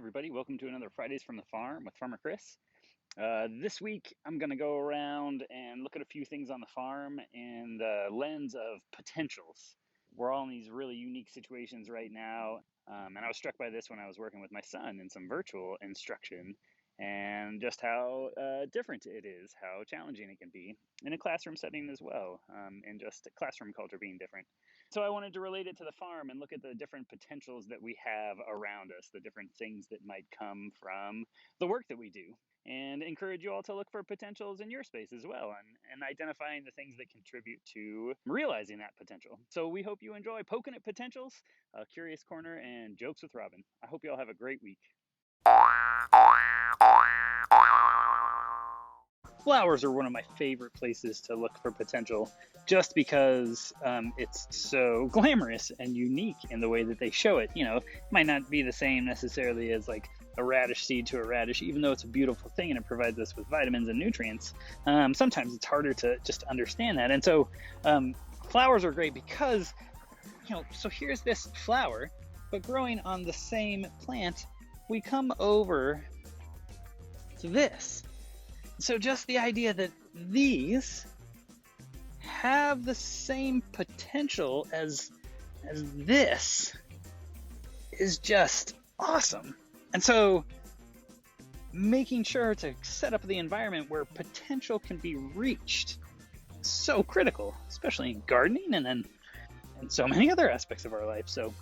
everybody. Welcome to another Fridays from the Farm with Farmer Chris. This week, I'm going to go around and look at a few things on the farm in the lens of potentials. We're all in these really unique situations right now, and I was struck by this when I was working with my son in some virtual instruction, and just how different it is, how challenging it can be in a classroom setting as well, and just classroom culture being different. So I wanted to relate it to the farm and look at the different potentials that we have around us, the different things that might come from the work that we do, and encourage you all to look for potentials in your space as well, and identifying the things that contribute to realizing that potential. So we hope you enjoy Poking at Potentials, Curious Corner, and Jokes with Robin. I hope you all have a great week. Flowers are one of my favorite places to look for potential, just because it's so glamorous and unique in the way that they show it. It might not be the same necessarily as like a radish seed to a radish, even though it's a beautiful thing and it provides us with vitamins and nutrients. Sometimes it's harder to just understand that. And so flowers are great because, so here's this flower, but growing on the same plant, we come over to this. So just the idea that these have the same potential as this is just awesome. And so making sure to set up the environment where potential can be reached is so critical, especially in gardening and then in so many other aspects of our life. So,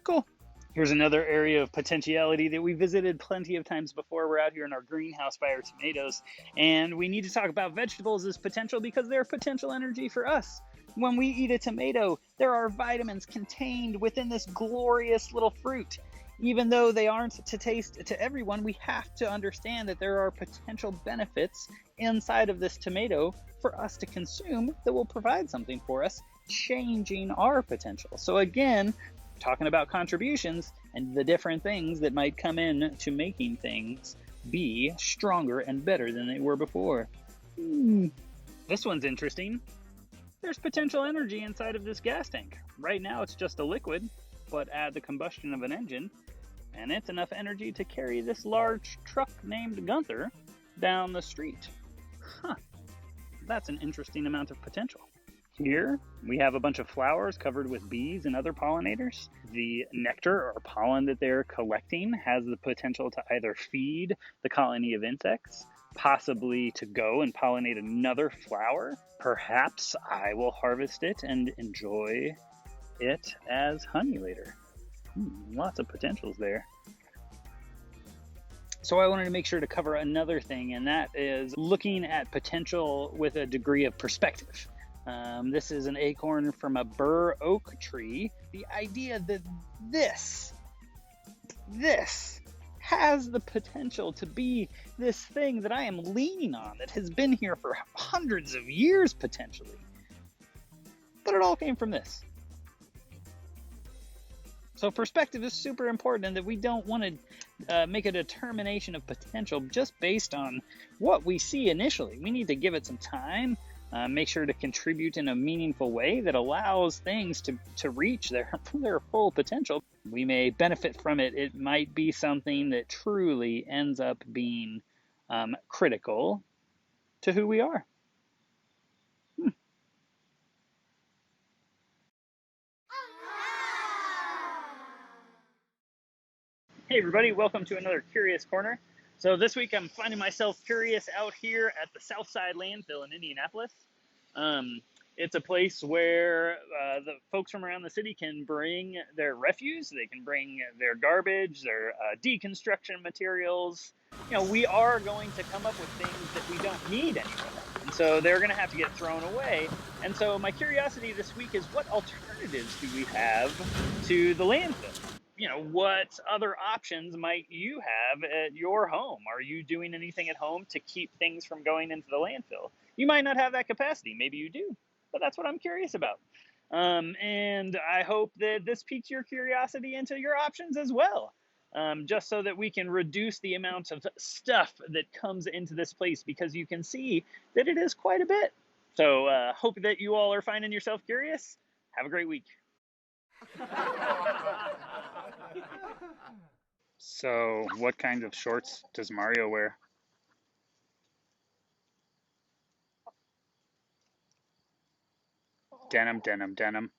cool. Here's another area of potentiality that we visited plenty of times before. We're out here in our greenhouse by our tomatoes, and we need to talk about vegetables as potential because they're potential energy for us. When we eat a tomato, there are vitamins contained within this glorious little fruit. Even though they aren't to taste to everyone, we have to understand that there are potential benefits inside of this tomato for us to consume that will provide something for us, changing our potential. So again, talking about contributions and the different things that might come in to making things be stronger and better than they were before. This one's interesting. There's potential energy inside of this gas tank. Right now it's just a liquid, but add the combustion of an engine, and it's enough energy to carry this large truck named Gunther down the street. That's an interesting amount of potential. Here, we have a bunch of flowers covered with bees and other pollinators. The nectar or pollen that they're collecting has the potential to either feed the colony of insects, possibly to go and pollinate another flower. Perhaps I will harvest it and enjoy it as honey later. Lots of potentials there. So I wanted to make sure to cover another thing, and that is looking at potential with a degree of perspective. This is an acorn from a bur oak tree. The idea that this has the potential to be this thing that I am leaning on that has been here for hundreds of years potentially. But it all came from this. So perspective is super important, and that we don't want to make a determination of potential just based on what we see initially. We need to give it some time. Make sure to contribute in a meaningful way that allows things to reach their full potential. We may benefit from it. It might be something that truly ends up being critical to who we are. Hey everybody, welcome to another Curious Corner. So this week I'm finding myself curious out here at the Southside Landfill in Indianapolis. It's a place where the folks from around the city can bring their refuse, they can bring their garbage, their deconstruction materials. We are going to come up with things that we don't need anymore. And so they're going to have to get thrown away. And so my curiosity this week is, what alternatives do we have to the landfill? What other options might you have at your home? Are you doing anything at home to keep things from going into the landfill? You might not have that capacity. Maybe you do, but that's what I'm curious about. And I hope that this piques your curiosity into your options as well, just so that we can reduce the amount of stuff that comes into this place, because you can see that it is quite a bit. So hope that you all are finding yourself curious. Have a great week. So, what kind of shorts does Mario wear? Denim, denim, denim.